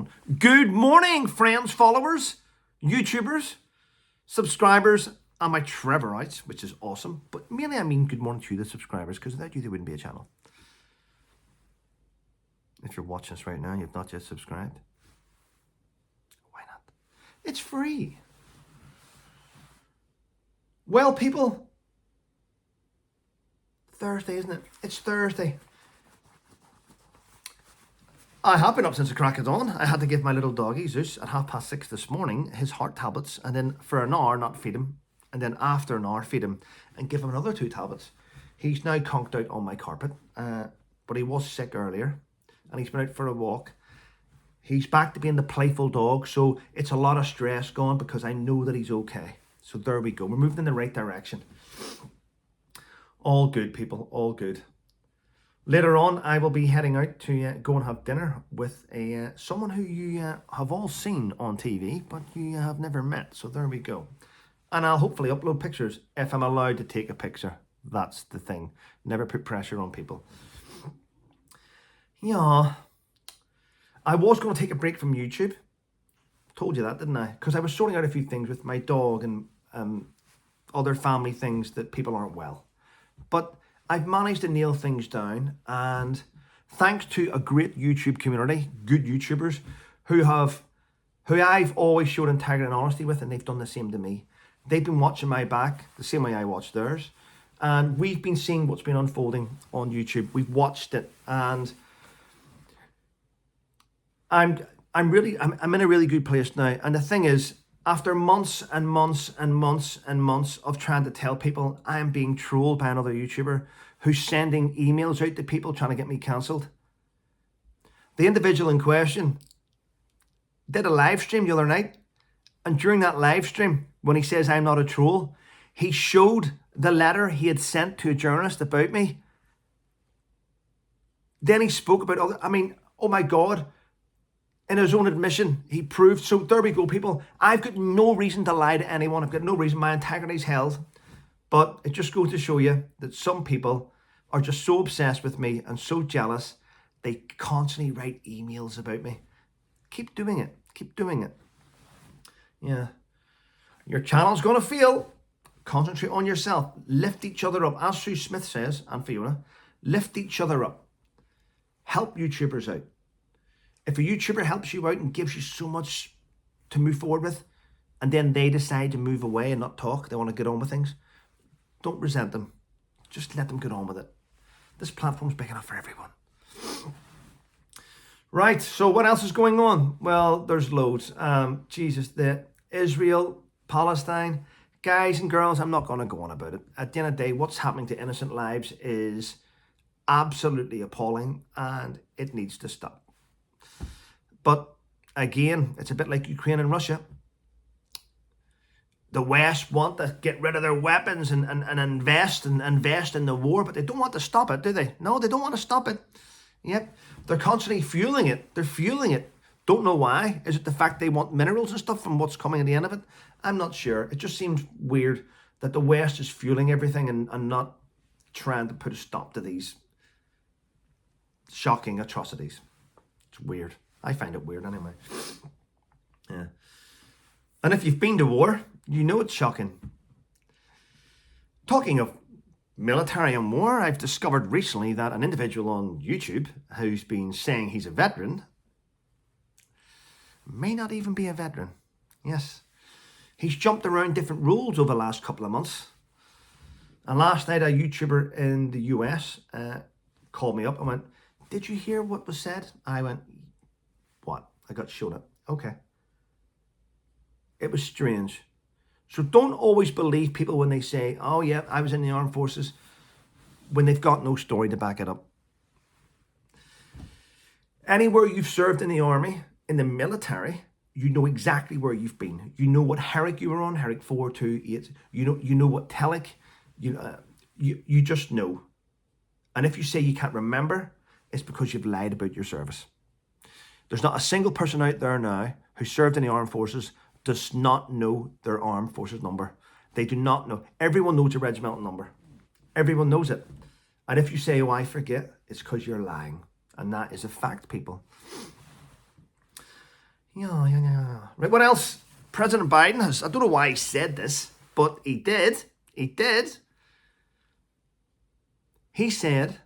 going. Good morning, friends, followers, YouTubers, subscribers, and my Trevorites, which is awesome. But mainly I mean good morning to you, the subscribers, because without you, there wouldn't be a channel. If you're watching this right now and you've not yet subscribed, why not? It's free. Well, people, Thursday, isn't it? It's Thursday. I have been up since the crack of dawn. I had to give my little doggy, Zeus, at 6:30 this morning, his heart tablets, and then for an hour not feed him, and then after an hour feed him, and give him another 2 tablets. He's now conked out on my carpet, but he was sick earlier, and he's been out for a walk. He's back to being the playful dog, so it's a lot of stress gone because I know that he's okay. So there we go. We're moving in the right direction. All good, people. All good. Later on, I will be heading out to go and have dinner with someone who you have all seen on TV, but you have never met. So there we go. And I'll hopefully upload pictures if I'm allowed to take a picture. That's the thing. Never put pressure on people. Yeah. I was going to take a break from YouTube. Told you that, didn't I? Because I was sorting out a few things with my dog and other family things that people aren't well. But I've managed to nail things down, and thanks to a great YouTube community, good YouTubers, who I've always showed integrity and honesty with, and they've done the same to me. They've been watching my back the same way I watch theirs, and we've been seeing what's been unfolding on YouTube. We've watched it, and I'm in a really good place now. And the thing is, after months and months and months and months of trying to tell people I am being trolled by another YouTuber who's sending emails out to people trying to get me cancelled, the individual in question did a live stream the other night. And during that live stream, when he says I'm not a troll, he showed the letter he had sent to a journalist about me. Then he spoke about oh my God. In his own admission, he proved. So there we go, people. I've got no reason to lie to anyone. I've got no reason. My integrity's held. But it just goes to show you that some people are just so obsessed with me and so jealous, they constantly write emails about me. Keep doing it. Keep doing it. Yeah. Your channel's going to fail. Concentrate on yourself. Lift each other up. As Sue Smith says, and Fiona, lift each other up. Help YouTubers out. If a YouTuber helps you out and gives you so much to move forward with, and then they decide to move away and not talk, they want to get on with things, don't resent them. Just let them get on with it. This platform's big enough for everyone. Right, so what else is going on? Well, there's loads. The Israel, Palestine, guys and girls, I'm not going to go on about it. At the end of the day, what's happening to innocent lives is absolutely appalling, and it needs to stop. But again, it's a bit like Ukraine and Russia. The West want to get rid of their weapons and invest in the war, but they don't want to stop it, do they? No, they don't want to stop it. Yep, they're constantly fueling it. They're fueling it. Don't know why. Is it the fact they want minerals and stuff from what's coming at the end of it? I'm not sure. It just seems weird that the West is fueling everything and not trying to put a stop to these shocking atrocities. It's weird. I find it weird anyway. Yeah. And if you've been to war, you know it's shocking. Talking of military and war, I've discovered recently that an individual on YouTube who's been saying he's a veteran may not even be a veteran. Yes. He's jumped around different rules over the last couple of months. And last night, a YouTuber in the US called me up and went, "Did you hear what was said?" I went, "What?" I got shown it. Okay. It was strange. So don't always believe people when they say, "Oh yeah, I was in the armed forces," when they've got no story to back it up. Anywhere you've served in the army, in the military, you know exactly where you've been. You know what Herrick you were on, Herrick 428. You know what Telic. You just know. And if you say you can't remember, it's because you've lied about your service. There's not a single person out there now who served in the armed forces does not know their armed forces number. They do not know. Everyone knows a regimental number. Everyone knows it. And if you say, "Oh, I forget," it's because you're lying. And that is a fact, people. Yeah. Right, what else? President Biden has, I don't know why he said this, but he did. He did. He said,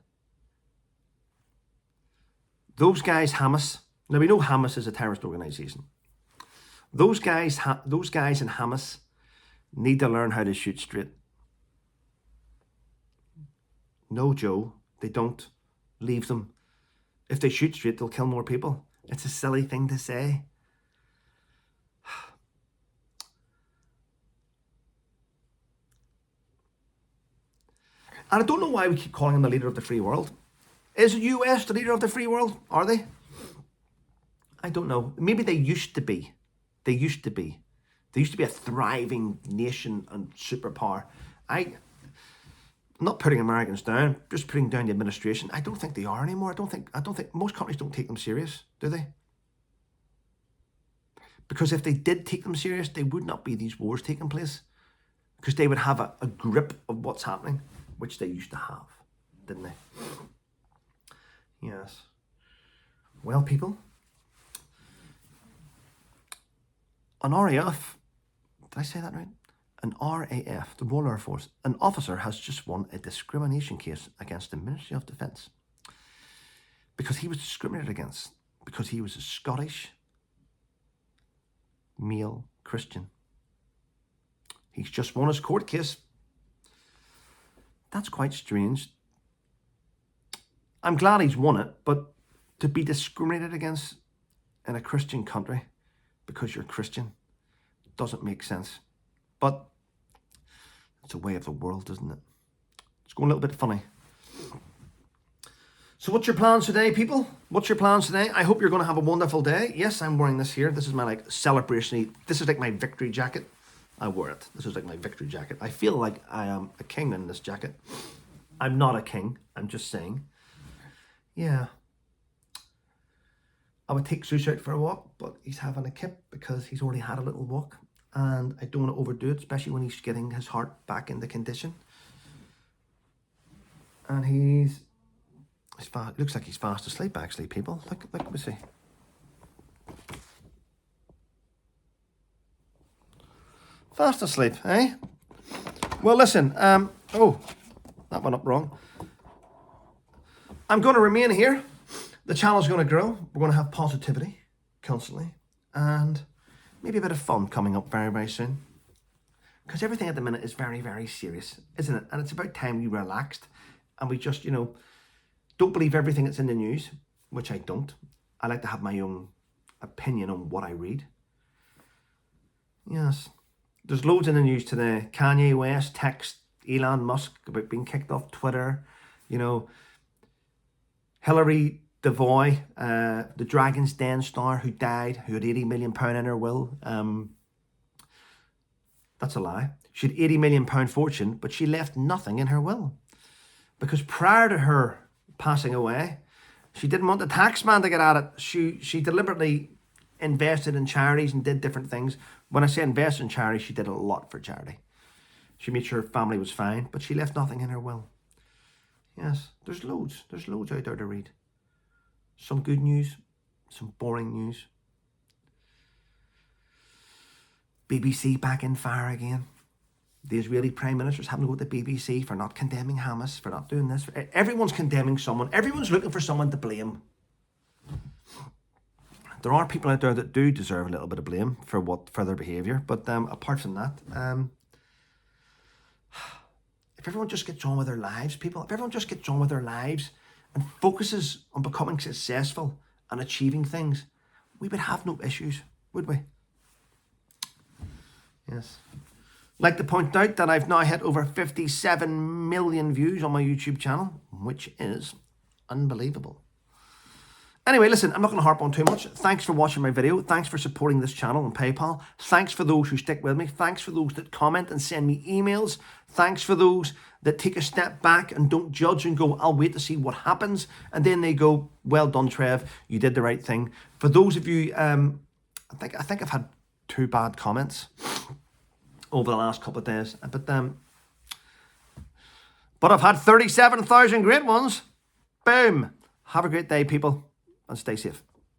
those guys, Hamas, now we know Hamas is a terrorist organization. Those guys in Hamas need to learn how to shoot straight. No, Joe, they don't. Leave them. If they shoot straight, they'll kill more people. It's a silly thing to say. And I don't know why we keep calling him the leader of the free world. Is the US the leader of the free world? Are they? I don't know. Maybe they used to be. They used to be. They used to be a thriving nation and superpower. I'm not putting Americans down, just putting down the administration. I don't think they are anymore. I don't think most countries don't take them serious, do they? Because if they did take them serious, they would not be these wars taking place. Because they would have a grip of what's happening, which they used to have, didn't they? Yes. Well, people, an RAF, did I say that right? An RAF, the Royal Air Force, an officer has just won a discrimination case against the Ministry of Defence because he was discriminated against because he was a Scottish male Christian. He's just won his court case. That's quite strange. I'm glad he's won it, but to be discriminated against in a Christian country because you're Christian doesn't make sense. But it's a way of the world, isn't it? It's going a little bit funny. So what's your plans today, people? What's your plans today? I hope you're going to have a wonderful day. Yes, I'm wearing this here. This is my celebration. This is like my victory jacket. I wear it. This is like my victory jacket. I feel like I am a king in this jacket. I'm not a king. I'm just saying. Yeah. I would take Zeus out for a walk, but he's having a kip because he's already had a little walk. And I don't want to overdo it, especially when he's getting his heart back into condition. And he's fast. Looks like he's fast asleep, actually, people. Look, let me see. Fast asleep, eh? Well, listen, oh, that went up wrong. I'm going to remain here. The channel's going to grow. We're going to have positivity constantly. And maybe a bit of fun coming up very, very soon. Because everything at the minute is very, very serious, isn't it? And it's about time we relaxed. And we just, don't believe everything that's in the news, which I don't. I like to have my own opinion on what I read. Yes. There's loads in the news today. Kanye West texts Elon Musk about being kicked off Twitter. Hillary Devoy, the Dragon's Den star who died, who had £80 million in her will. That's a lie. She had £80 million fortune, but she left nothing in her will. Because prior to her passing away, she didn't want the tax man to get at it. She deliberately invested in charities and did different things. When I say invest in charity, she did a lot for charity. She made sure her family was fine, but she left nothing in her will. Yes, there's loads. There's loads out there to read. Some good news, some boring news. BBC back in fire again. The Israeli Prime Minister's having to go to the BBC for not condemning Hamas, for not doing this. Everyone's condemning someone. Everyone's looking for someone to blame. There are people out there that do deserve a little bit of blame for their behaviour. But apart from that, if everyone just gets on with their lives, people, if everyone just gets on with their lives and focuses on becoming successful and achieving things, we would have no issues, would we? Yes. Like to point out that I've now hit over 57 million views on my YouTube channel, which is unbelievable. Anyway, listen, I'm not going to harp on too much. Thanks for watching my video. Thanks for supporting this channel on PayPal. Thanks for those who stick with me. Thanks for those that comment and send me emails. Thanks for those that take a step back and don't judge and go, I'll wait to see what happens. And then they go, well done, Trev. You did the right thing. For those of you, I think I've had 2 bad comments over the last couple of days. But I've had 37,000 great ones. Boom. Have a great day, people. And stay safe.